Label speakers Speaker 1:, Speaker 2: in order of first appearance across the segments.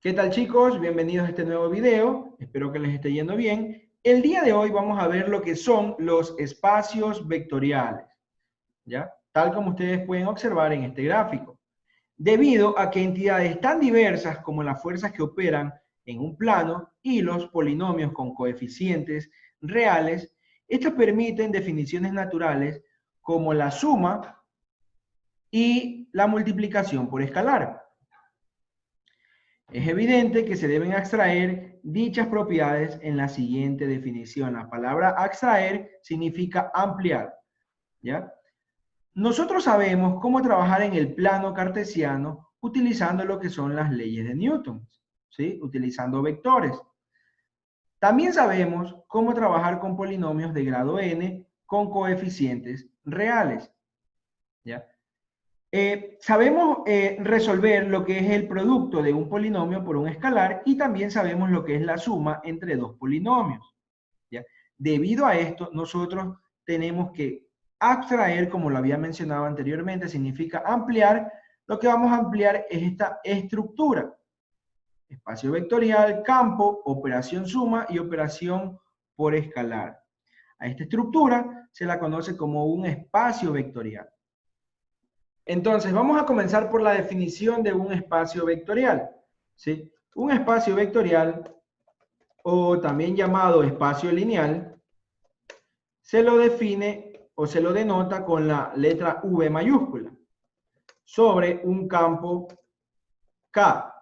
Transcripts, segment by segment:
Speaker 1: ¿Qué tal, chicos? Bienvenidos a este nuevo video. Espero que les esté yendo bien. El día de hoy vamos a ver lo que son los espacios vectoriales, ¿ya? Tal como ustedes pueden observar en este gráfico. Debido a que entidades tan diversas como las fuerzas que operan en un plano y los polinomios con coeficientes reales, estas permiten definiciones naturales como la suma y la multiplicación por escalar. Es evidente que se deben extraer dichas propiedades en la siguiente definición. La palabra extraer significa ampliar, ¿ya? Nosotros sabemos cómo trabajar en el plano cartesiano utilizando lo que son las leyes de Newton, ¿sí? Utilizando vectores. También sabemos cómo trabajar con polinomios de grado n con coeficientes reales, ¿ya? Sabemos resolver lo que es el producto de un polinomio por un escalar y también sabemos lo que es la suma entre dos polinomios, ¿ya? Debido a esto, nosotros tenemos que abstraer, como lo había mencionado anteriormente, significa ampliar. Lo que vamos a ampliar es esta estructura: espacio vectorial, campo, operación suma y operación por escalar. A esta estructura se la conoce como un espacio vectorial. Entonces, vamos a comenzar por la definición de un espacio vectorial, ¿sí? Un espacio vectorial, o también llamado espacio lineal, se lo define o se lo denota con la letra V mayúscula sobre un campo K.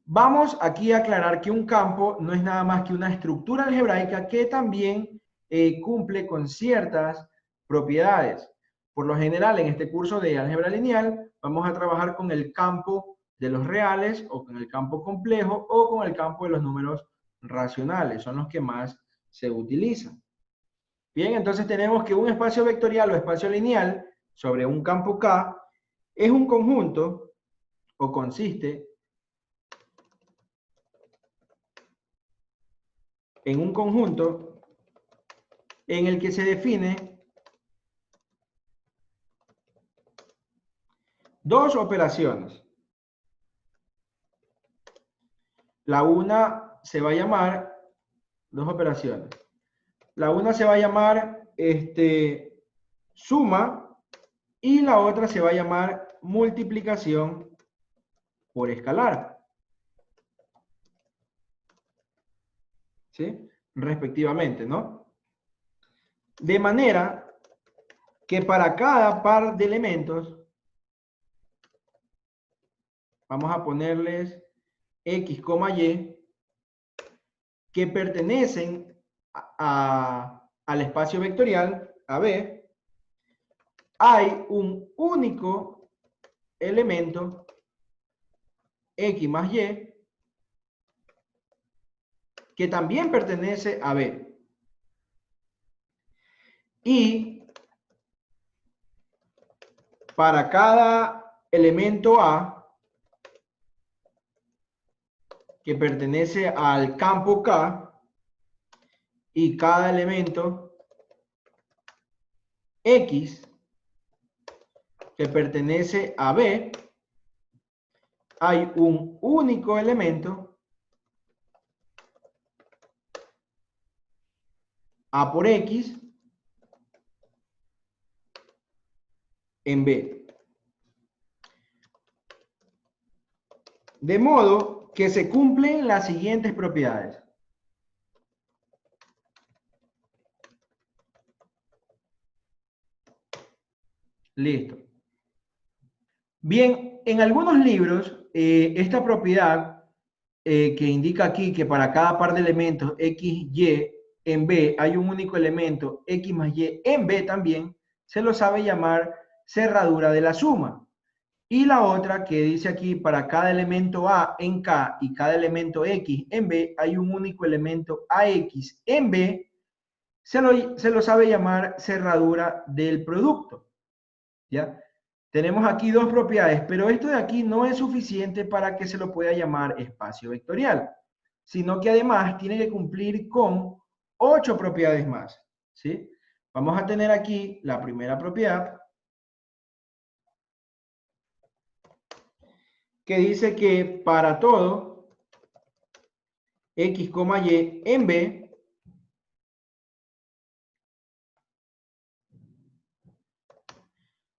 Speaker 1: Vamos aquí a aclarar que un campo no es nada más que una estructura algebraica que también cumple con ciertas propiedades. Por lo general, en este curso de álgebra lineal, vamos a trabajar con el campo de los reales, o con el campo complejo, o con el campo de los números racionales. Son los que más se utilizan. Bien, entonces tenemos que un espacio vectorial o espacio lineal sobre un campo K es un conjunto, o consiste en un conjunto en el que se define dos operaciones. La una se va a llamar, dos operaciones. La una se va a llamar suma y la otra se va a llamar multiplicación por escalar, ¿sí? Respectivamente, ¿no? De manera que para cada par de elementos vamos a ponerles X, Y, que pertenecen al espacio vectorial AB, hay un único elemento X más Y que también pertenece a B. Y para cada elemento A que pertenece al campo K y cada elemento X que pertenece a B, hay un único elemento A por X en B. De modo que se cumplen las siguientes propiedades. Listo. Bien, en algunos libros, esta propiedad que indica aquí que para cada par de elementos X, Y en B hay un único elemento X más Y en B también, se lo sabe llamar cerradura de la suma. Y la otra que dice aquí, para cada elemento A en K y cada elemento X en B, hay un único elemento AX en B, se lo sabe llamar cerradura del producto, ¿ya? Tenemos aquí dos propiedades, pero esto de aquí no es suficiente para que se lo pueda llamar espacio vectorial, sino que además tiene que cumplir con 8 propiedades más, ¿sí? Vamos a tener aquí la primera propiedad, que dice que para todo X, Y en B,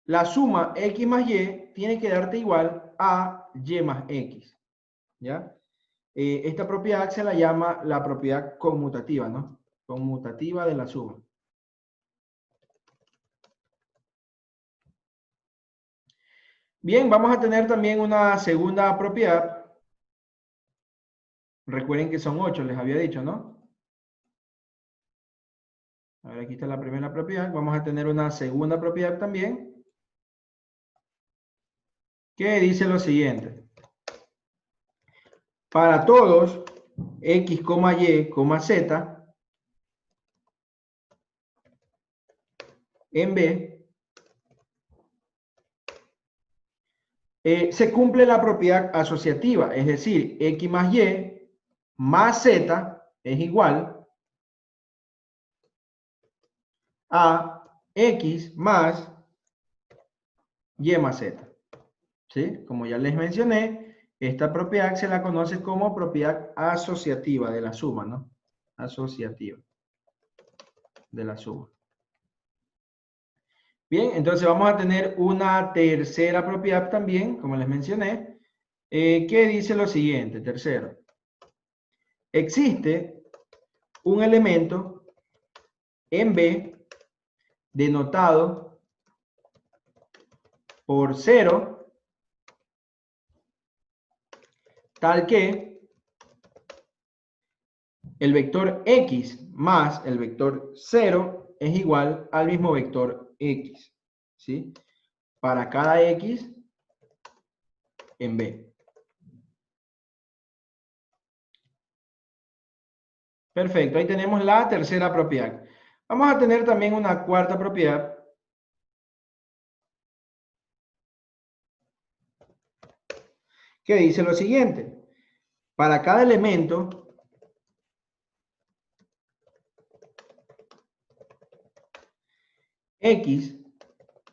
Speaker 1: la suma X más Y tiene que darte igual a Y más X, ¿ya? Esta propiedad se la llama la propiedad conmutativa, ¿no? Conmutativa de la suma. Bien, vamos a tener también una segunda propiedad. Recuerden que son 8, les había dicho, ¿no? A ver, aquí está la primera propiedad. Vamos a tener una segunda propiedad también, que dice lo siguiente. Para todos X, Y, Z en B, se cumple la propiedad asociativa, es decir, X más Y más Z es igual a X más Y más Z. ¿Sí? Como ya les mencioné, esta propiedad se la conoce como propiedad asociativa de la suma, ¿no? Asociativa de la suma. Bien, entonces vamos a tener una tercera propiedad también, como les mencioné, que dice lo siguiente, tercero. Existe un elemento en B denotado por 0, tal que el vector X más el vector 0 es igual al mismo vector X, ¿sí? Para cada X en B. Perfecto, ahí tenemos la tercera propiedad. Vamos a tener también una cuarta propiedad, que dice lo siguiente. Para cada elemento X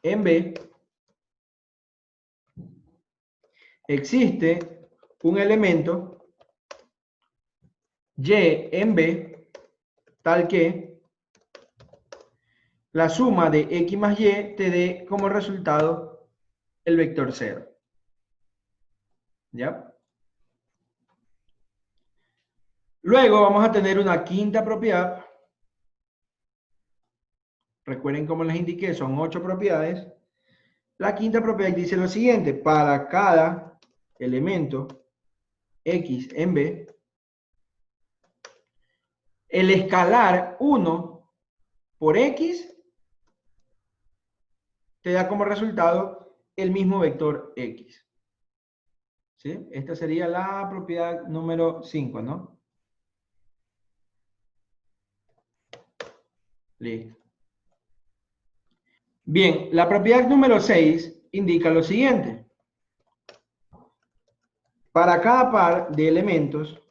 Speaker 1: en B, existe un elemento Y en B, tal que la suma de X más Y te dé como resultado el vector 0. ¿Ya? Luego vamos a tener una quinta propiedad. Recuerden como les indiqué, son 8 propiedades. La quinta propiedad dice lo siguiente. Para cada elemento X en B, el escalar 1 por X te da como resultado el mismo vector X. ¿Sí? Esta sería la propiedad número 5, ¿no? Listo. Bien, la propiedad número 6 indica lo siguiente. Para cada par de elementos,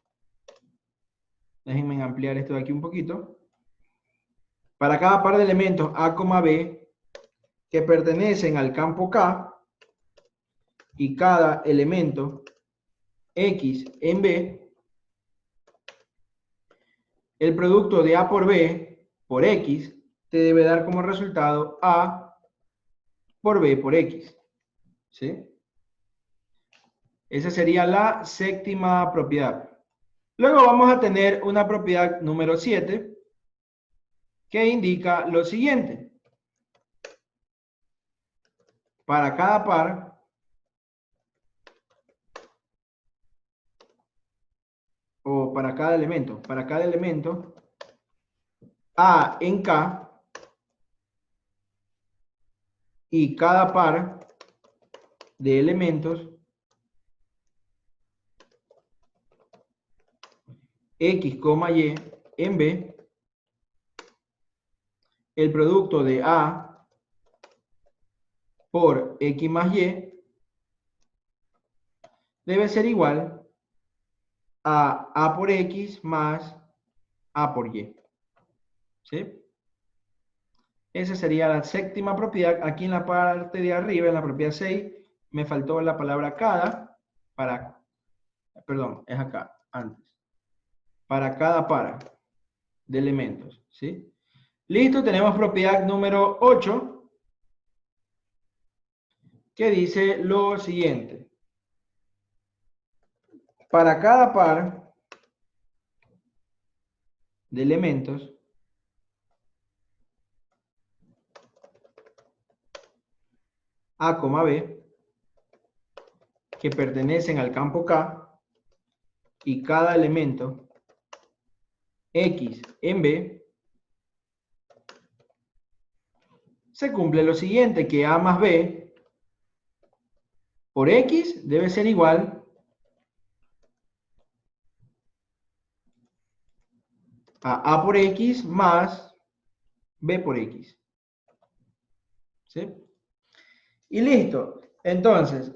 Speaker 1: déjenme ampliar esto de aquí un poquito. Para cada par de elementos A, B, que pertenecen al campo K, y cada elemento X en B, el producto de A por B por X te debe dar como resultado A por B por X. ¿Sí? Esa sería la séptima propiedad. Luego vamos a tener una propiedad número 7 que indica lo siguiente. Para cada par o para cada elemento A en K y cada par de elementos X, Y en B, el producto de A por X más Y debe ser igual a A por X más A por Y. ¿Sí? Esa sería la séptima propiedad. Aquí en la parte de arriba, en la propiedad 6, me faltó la palabra cada. para, perdón, es acá, antes. Para cada par de elementos, ¿sí? Listo, tenemos propiedad número 8, que dice lo siguiente. Para cada par de elementos, A, B, que pertenecen al campo K, y cada elemento X en B, se cumple lo siguiente, que A más B por X debe ser igual a A por X más B por X. ¿Sí? Y listo. Entonces,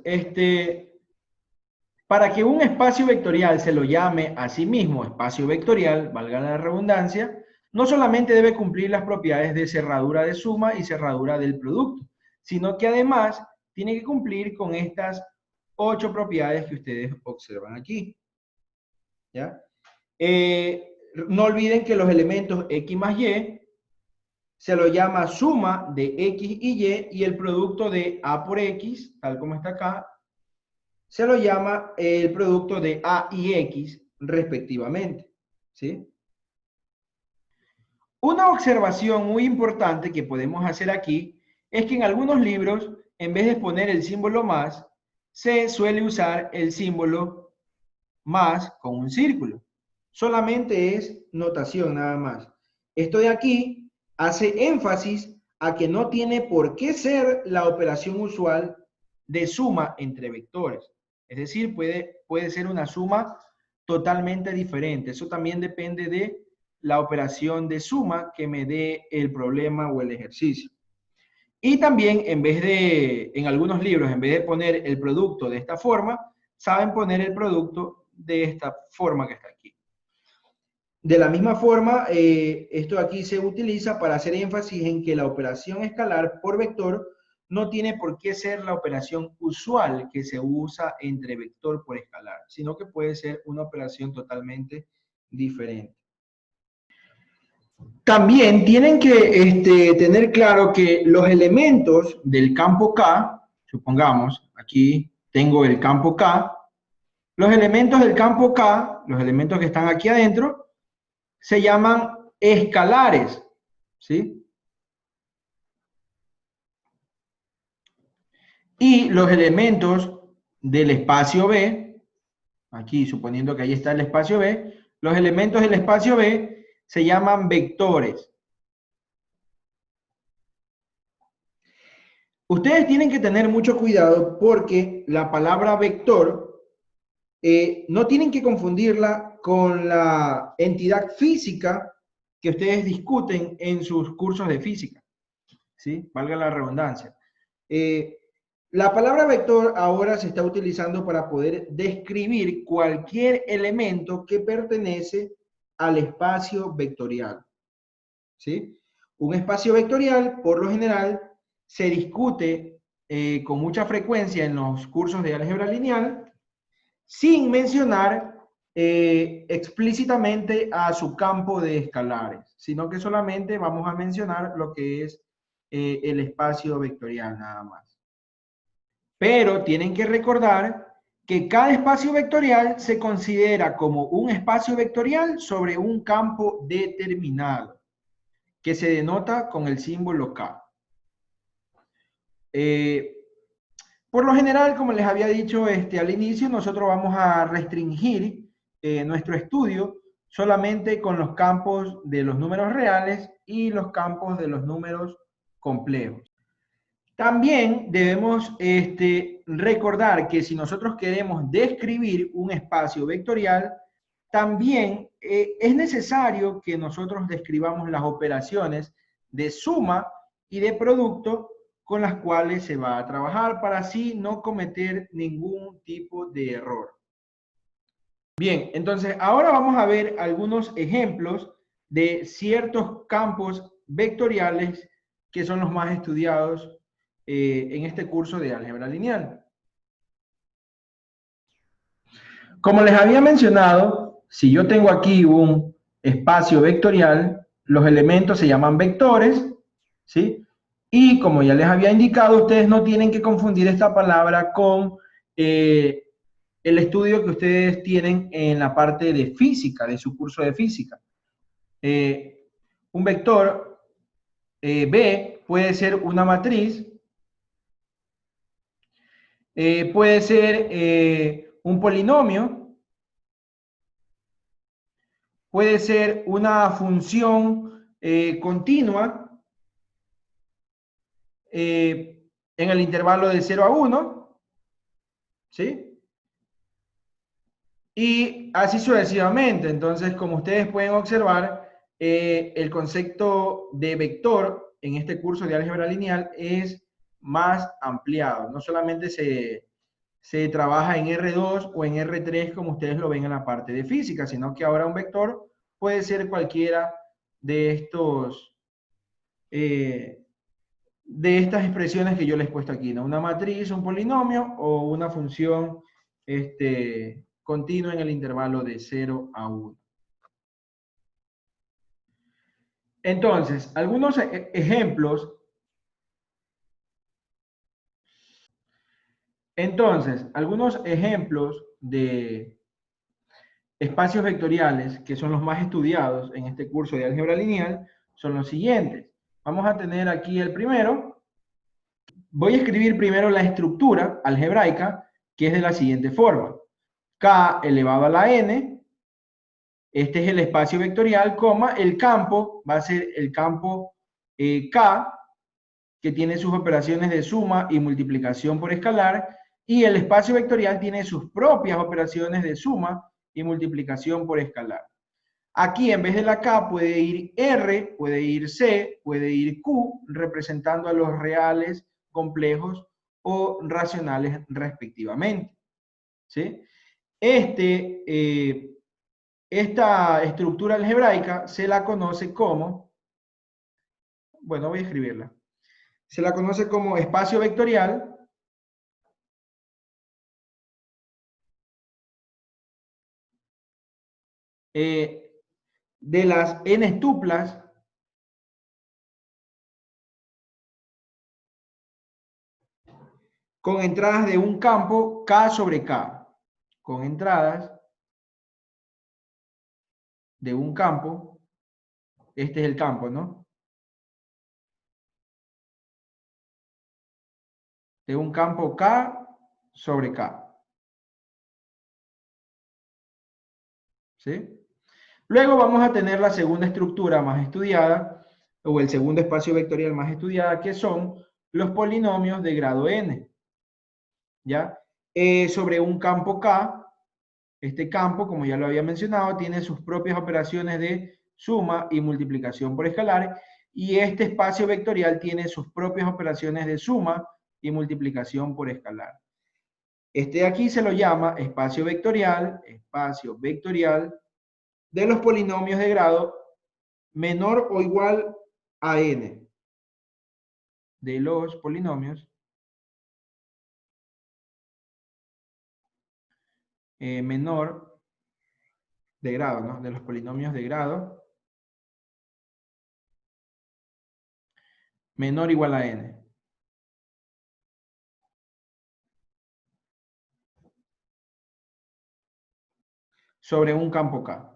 Speaker 1: para que un espacio vectorial se lo llame a sí mismo espacio vectorial, valga la redundancia, no solamente debe cumplir las propiedades de cerradura de suma y cerradura del producto, sino que además tiene que cumplir con estas 8 propiedades que ustedes observan aquí. ¿Ya? No olviden que los elementos X más Y se lo llama suma de X y el producto de A por X, tal como está acá, se lo llama el producto de A y X respectivamente. ¿Sí? Una observación muy importante que podemos hacer aquí es que en algunos libros, en vez de poner el símbolo más, se suele usar el símbolo más con un círculo. Solamente es notación nada más. Esto de aquí hace énfasis a que no tiene por qué ser la operación usual de suma entre vectores. Es decir, puede ser una suma totalmente diferente. Eso también depende de la operación de suma que me dé el problema o el ejercicio. Y también, en algunos libros, en vez de poner el producto de esta forma, saben poner el producto de esta forma que está aquí. De la misma forma, esto aquí se utiliza para hacer énfasis en que la operación escalar por vector no tiene por qué ser la operación usual que se usa entre vector por escalar, sino que puede ser una operación totalmente diferente. También tienen que tener claro que los elementos del campo K, supongamos, aquí tengo el campo K, los elementos del campo K, los elementos que están aquí adentro, se llaman escalares, ¿sí? Y los elementos del espacio B, aquí suponiendo que ahí está el espacio B, los elementos del espacio B se llaman vectores. Ustedes tienen que tener mucho cuidado porque la palabra vector no tienen que confundirla con la entidad física que ustedes discuten en sus cursos de física, ¿sí? Valga la redundancia. La palabra vector ahora se está utilizando para poder describir cualquier elemento que pertenece al espacio vectorial, ¿sí? Un espacio vectorial, por lo general, se discute con mucha frecuencia en los cursos de álgebra lineal, sin mencionar explícitamente a su campo de escalares, sino que solamente vamos a mencionar lo que es el espacio vectorial nada más. Pero tienen que recordar que cada espacio vectorial se considera como un espacio vectorial sobre un campo determinado, que se denota con el símbolo K. Por lo general, como les había dicho al inicio, nosotros vamos a restringir nuestro estudio solamente con los campos de los números reales y los campos de los números complejos. También debemos recordar que si nosotros queremos describir un espacio vectorial, también es necesario que nosotros describamos las operaciones de suma y de producto con las cuales se va a trabajar para así no cometer ningún tipo de error. Bien, entonces ahora vamos a ver algunos ejemplos de ciertos campos vectoriales que son los más estudiados en este curso de álgebra lineal. Como les había mencionado, si yo tengo aquí un espacio vectorial, los elementos se llaman vectores, ¿sí? Y como ya les había indicado, ustedes no tienen que confundir esta palabra con el estudio que ustedes tienen en la parte de física, de su curso de física. Un vector B puede ser una matriz, puede ser un polinomio, puede ser una función continua en el intervalo de 0 a 1, ¿sí? Y así sucesivamente. Entonces, como ustedes pueden observar, el concepto de vector en este curso de álgebra lineal es más ampliado. No solamente se trabaja en R2 o en R3 como ustedes lo ven en la parte de física, sino que ahora un vector puede ser cualquiera de estos de estas expresiones que yo les he puesto aquí, ¿no? Una matriz, un polinomio o una función continua en el intervalo de 0 a 1. Entonces, algunos ejemplos. Entonces, algunos ejemplos de espacios vectoriales que son los más estudiados en este curso de álgebra lineal son los siguientes. Vamos a tener aquí el primero. Voy a escribir primero la estructura algebraica, que es de la siguiente forma. K elevado a la n, este es el espacio vectorial, coma, el campo va a ser el campo K, que tiene sus operaciones de suma y multiplicación por escalar, y el espacio vectorial tiene sus propias operaciones de suma y multiplicación por escalar. Aquí en vez de la K puede ir R, puede ir C, puede ir Q, representando a los reales, complejos o racionales respectivamente. ¿Sí? Esta estructura algebraica se la conoce como, bueno, voy a escribirla, se la conoce como espacio vectorial de las n tuplas con entradas de un campo K sobre K, con entradas de un campo, este es el campo, ¿no? De un campo K sobre K. ¿Sí? Luego vamos a tener la segunda estructura más estudiada, o el segundo espacio vectorial más estudiada, que son los polinomios de grado n. ¿Ya? Sobre un campo K, este campo, como ya lo había mencionado, tiene sus propias operaciones de suma y multiplicación por escalar, y este espacio vectorial tiene sus propias operaciones de suma y multiplicación por escalar. Este de aquí se lo llama espacio vectorial de los polinomios de grado menor o igual a n. De los polinomios menor de grado, ¿no? De los polinomios de grado menor o igual a n. Sobre un campo K.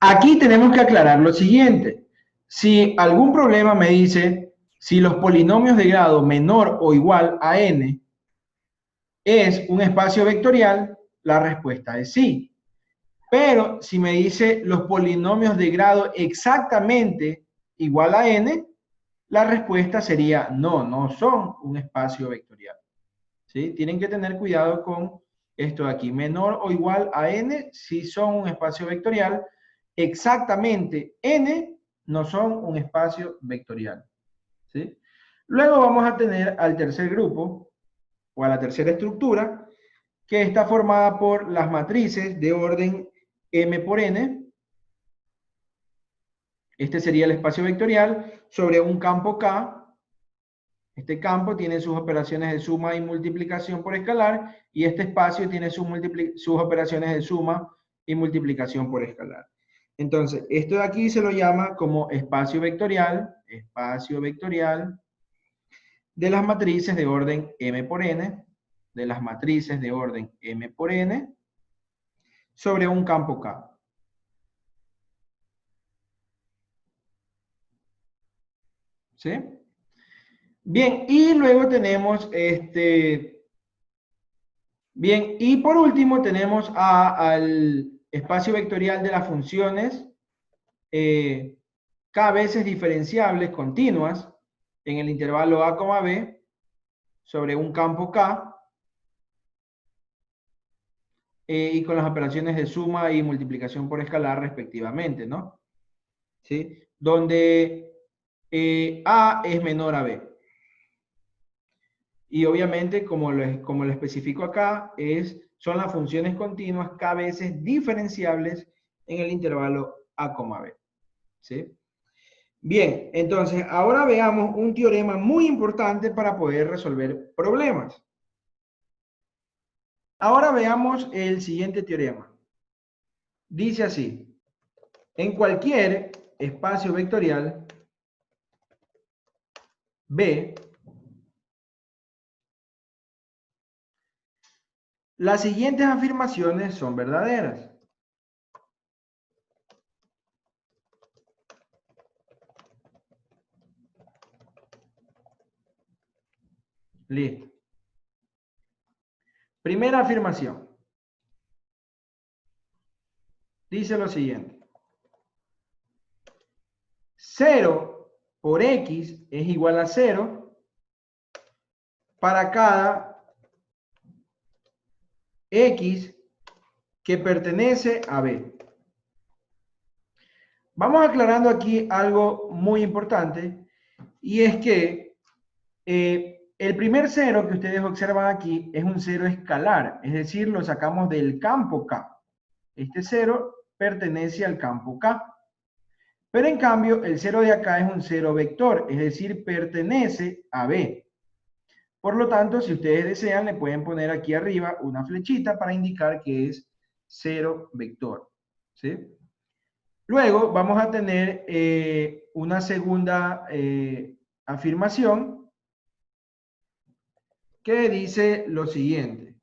Speaker 1: Aquí tenemos que aclarar lo siguiente. Si algún problema me dice si los polinomios de grado menor o igual a n es un espacio vectorial, la respuesta es sí. Pero si me dice los polinomios de grado exactamente igual a n, la respuesta sería no, no son un espacio vectorial. ¿Sí? Tienen que tener cuidado con esto de aquí. Menor o igual a n si son un espacio vectorial. Exactamente n no son un espacio vectorial. ¿Sí? Luego vamos a tener al tercer grupo o a la tercera estructura, que está formada por las matrices de orden m por n, Este sería el espacio vectorial sobre un campo K. Este campo tiene sus operaciones de suma y multiplicación por escalar, y este espacio tiene sus operaciones de suma y multiplicación por escalar. Entonces, esto de aquí se lo llama como espacio vectorial de las matrices de orden M por N, de las matrices de orden M por N, sobre un campo K. ¿Sí? Bien, y luego tenemos bien, y por último tenemos al espacio vectorial de las funciones K veces diferenciables continuas en el intervalo A, B sobre un campo K y con las operaciones de suma y multiplicación por escalar respectivamente, ¿no? ¿Sí? Donde A es menor a B. Y obviamente, como lo especifico acá, son las funciones continuas K veces diferenciables en el intervalo A, B. ¿Sí? Bien, entonces ahora veamos un teorema muy importante para poder resolver problemas. Ahora veamos el siguiente teorema. Dice así: en cualquier espacio vectorial B, las siguientes afirmaciones son verdaderas. Listo. Primera afirmación. Dice lo siguiente: 0 por X es igual a 0 para cada X que pertenece a B. Vamos aclarando aquí algo muy importante, y es que el primer cero que ustedes observan aquí es un cero escalar, es decir, lo sacamos del campo K. Este cero pertenece al campo K. Pero en cambio, el cero de acá es un cero vector, es decir, pertenece a B. Por lo tanto, si ustedes desean, le pueden poner aquí arriba una flechita para indicar que es cero vector. ¿Sí? Luego vamos a tener una segunda afirmación que dice lo siguiente: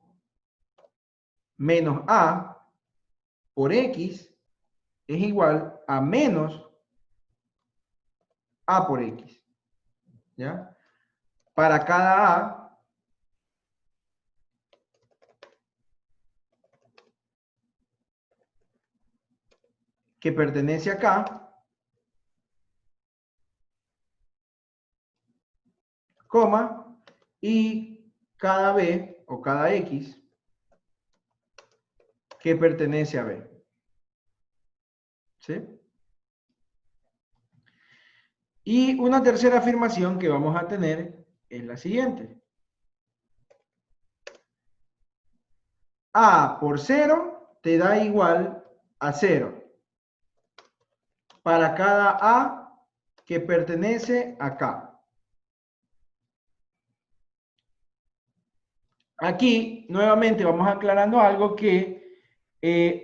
Speaker 1: menos A por X es igual a menos A por X. ¿Ya? Para cada A que pertenece acá, coma, y cada B o cada X que pertenece a B. ¿Sí? Y una tercera afirmación que vamos a tener es la siguiente: A por 0 te da igual a 0 para cada A que pertenece a K. Aquí, nuevamente, vamos aclarando algo que,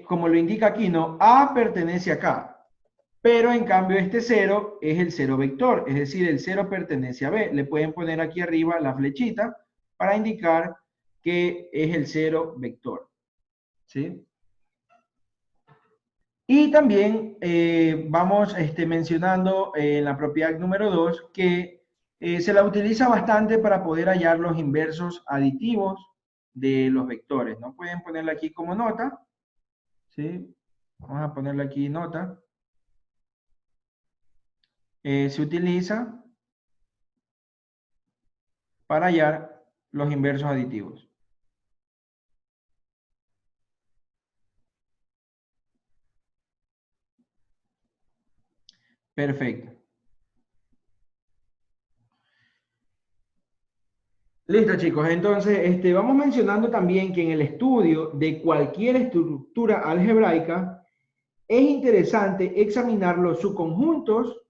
Speaker 1: como lo indica aquí, no, A pertenece a K, pero en cambio este 0 es el 0 vector, es decir, el 0 pertenece a B. Le pueden poner aquí arriba la flechita para indicar que es el 0 vector. ¿Sí? Y también vamos mencionando en la propiedad número 2 que se la utiliza bastante para poder hallar los inversos aditivos de los vectores, ¿no? Pueden ponerla aquí como nota, ¿sí? Vamos a ponerle aquí nota. Se utiliza para hallar los inversos aditivos. Perfecto. Listo, chicos. Entonces, vamos mencionando también que en el estudio de cualquier estructura algebraica, es interesante examinar los subconjuntos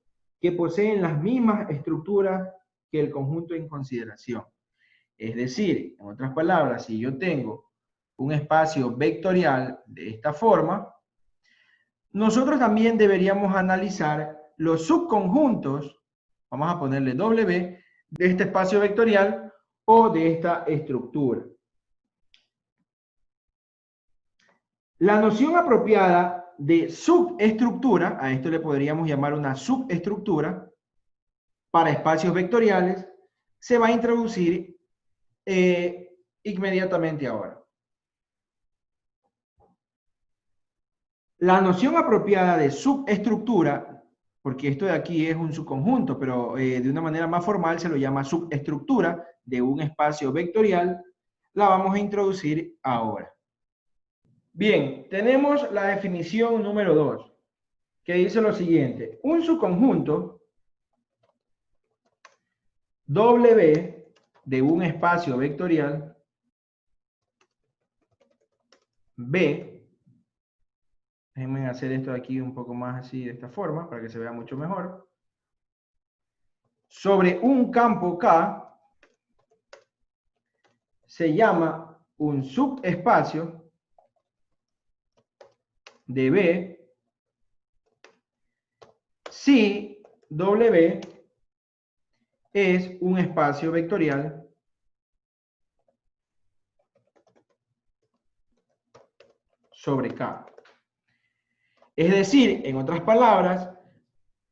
Speaker 1: que poseen las mismas estructuras que el conjunto en consideración. Es decir, en otras palabras, si yo tengo un espacio vectorial de esta forma, nosotros también deberíamos analizar los subconjuntos, vamos a ponerle W, de este espacio vectorial o de esta estructura. La noción apropiada de subestructura, a esto le podríamos llamar una subestructura, para espacios vectoriales, se va a introducir inmediatamente ahora. La noción apropiada de subestructura, porque esto de aquí es un subconjunto, pero de una manera más formal se lo llama subestructura de un espacio vectorial, la vamos a introducir ahora. Bien, tenemos la definición número 2, que dice lo siguiente: un subconjunto W de un espacio vectorial B, déjenme hacer esto de aquí un poco más así, de esta forma, para que se vea mucho mejor, sobre un campo K, se llama un subespacio de B si W es un espacio vectorial sobre K. Es decir, en otras palabras,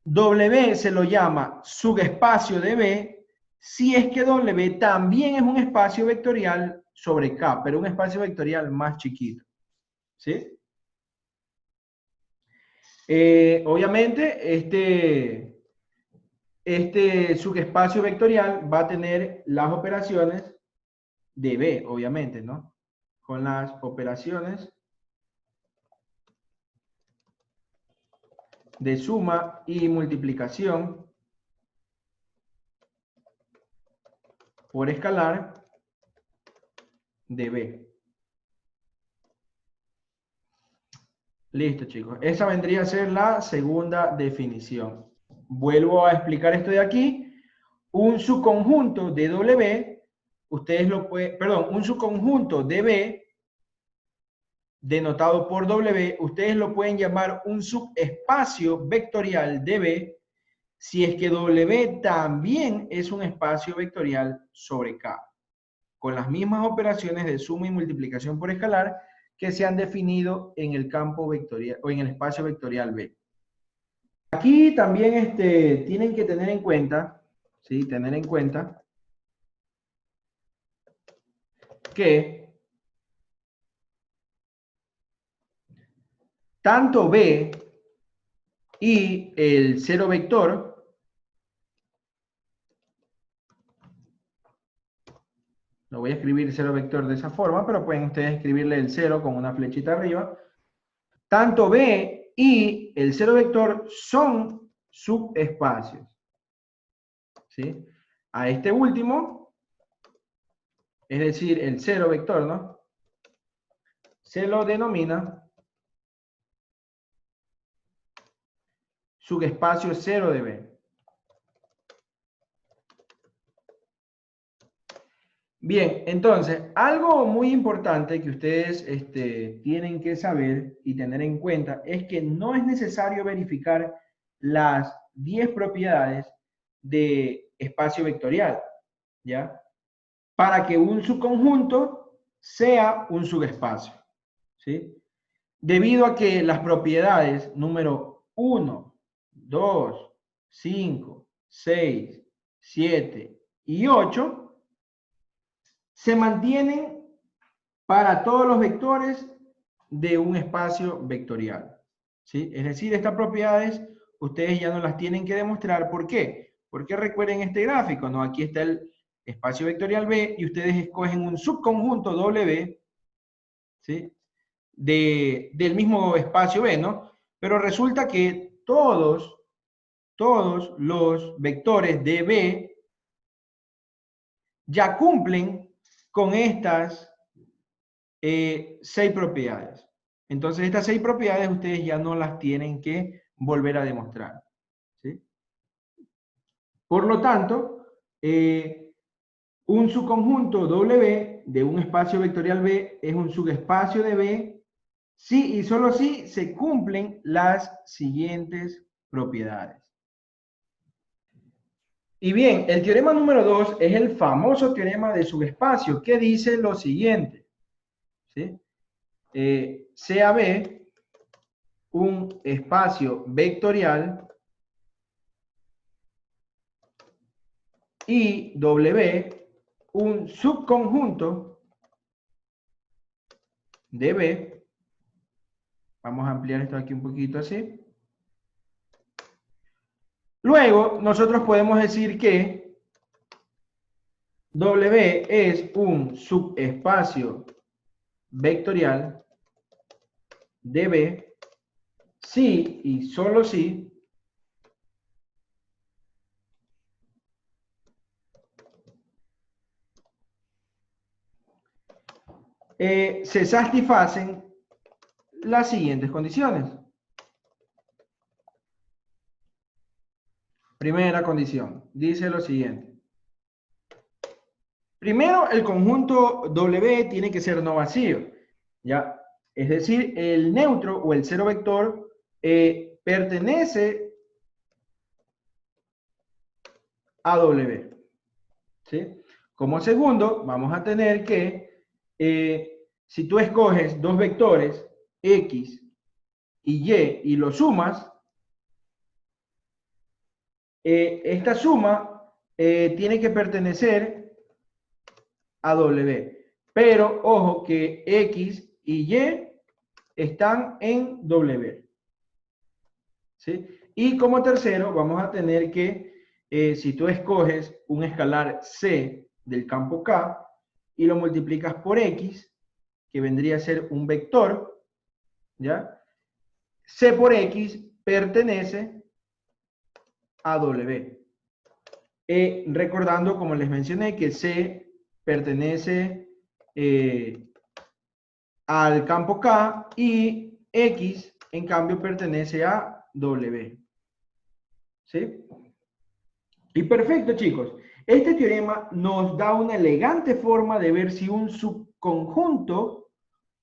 Speaker 1: W se lo llama subespacio de B si es que W también es un espacio vectorial sobre K, pero un espacio vectorial más chiquito. ¿Sí? Obviamente, este subespacio vectorial va a tener las operaciones de B, obviamente, ¿no? Con las operaciones de suma y multiplicación por escalar de B. Listo, chicos. Esa vendría a ser la segunda definición. Vuelvo a explicar esto de aquí. Un subconjunto de W, ustedes lo pueden, perdón, un subconjunto de B, denotado por W, ustedes lo pueden llamar un subespacio vectorial de B, si es que W también es un espacio vectorial sobre K, con las mismas operaciones de suma y multiplicación por escalar que se han definido en el campo vectorial o en el espacio vectorial B. Aquí también tienen que tener en cuenta, ¿sí? Tener en cuenta que tanto B y el cero vector lo voy a escribir cero vector de esa forma, pero pueden ustedes escribirle el 0 con una flechita arriba. Tanto B y el cero vector son subespacios. ¿Sí? A este último, es decir, el cero vector, ¿no? Se lo denomina subespacio 0 de B. Bien, entonces, algo muy importante que ustedes tienen que saber y tener en cuenta es que no es necesario verificar las 10 propiedades de espacio vectorial, ¿ya? Para que un subconjunto sea un subespacio, ¿sí? Debido a que las propiedades número 1, 2, 5, 6, 7 y 8 se mantienen para todos los vectores de un espacio vectorial, ¿sí? Es decir, estas propiedades ustedes ya no las tienen que demostrar. ¿Por qué? Porque recuerden este gráfico, ¿no? Aquí está el espacio vectorial B y ustedes escogen un subconjunto W, ¿sí? Del mismo espacio B, ¿no? Pero resulta que todos los vectores de B ya cumplen con estas 6 propiedades. Entonces estas 6 propiedades ustedes ya no las tienen que volver a demostrar, ¿sí? Por lo tanto, un subconjunto W de un espacio vectorial B es un subespacio de B si y solo si se cumplen las siguientes propiedades. Y bien, el teorema número 2 es el famoso teorema de subespacio, que dice lo siguiente, ¿sí? Sea B un espacio vectorial y W un subconjunto de B. Vamos a ampliar esto aquí un poquito así. Luego, nosotros podemos decir que W es un subespacio vectorial de B si y solo si se satisfacen las siguientes condiciones. Primera condición, dice lo siguiente. Primero, el conjunto W tiene que ser no vacío, ¿ya? Es decir, el neutro o el cero vector pertenece a W, ¿sí? Como segundo, vamos a tener que, si tú escoges dos vectores, X y Y los sumas, esta suma tiene que pertenecer a W. Pero ojo que X y Y están en W. ¿Sí? Y como tercero vamos a tener que, si tú escoges un escalar C del campo K y lo multiplicas por X, que vendría a ser un vector, ¿ya? C por X pertenece a W. Recordando, como les mencioné, que C pertenece al campo K y X, en cambio, pertenece a W. ¿Sí? Y perfecto, chicos. Este teorema nos da una elegante forma de ver si un subconjunto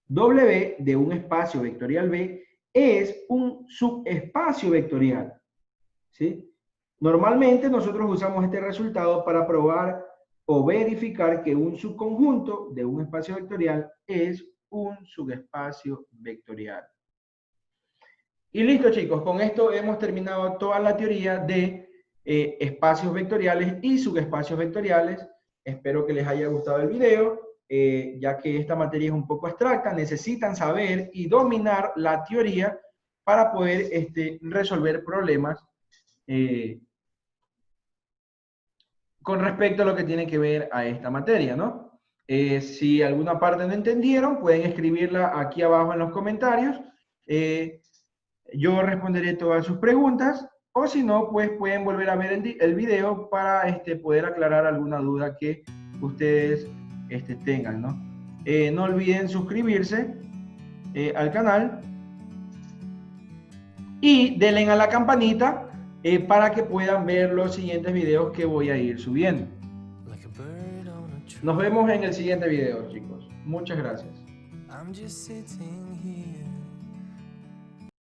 Speaker 1: W de un espacio vectorial B es un subespacio vectorial. ¿Sí? Normalmente nosotros usamos este resultado para probar o verificar que un subconjunto de un espacio vectorial es un subespacio vectorial. Y listo, chicos, con esto hemos terminado toda la teoría de espacios vectoriales y subespacios vectoriales. Espero que les haya gustado el video, ya que esta materia es un poco abstracta, necesitan saber y dominar la teoría para poder resolver problemas con respecto a lo que tiene que ver a esta materia, ¿no? Si alguna parte no entendieron, pueden escribirla aquí abajo en los comentarios. Yo responderé todas sus preguntas, o si no, pues pueden volver a ver el video para poder aclarar alguna duda que ustedes tengan, ¿no? No olviden suscribirse al canal y denle a la campanita para que puedan ver los siguientes videos que voy a ir subiendo. Nos vemos en el siguiente video, chicos. Muchas gracias.